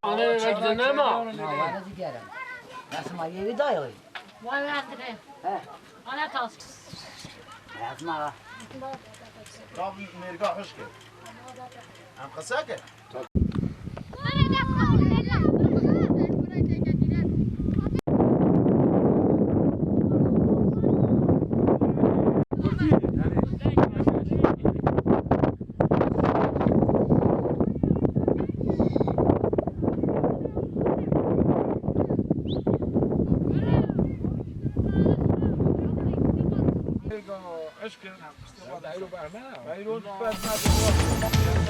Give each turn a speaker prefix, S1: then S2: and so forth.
S1: Ana digerim. Nasıl ma yeri dayı?
S2: Vay verdire. Ana tas.
S1: Yazma.
S3: Tam merga hoş gel. Am kasake.
S4: Aşkım, bayro verme. Bayro verme.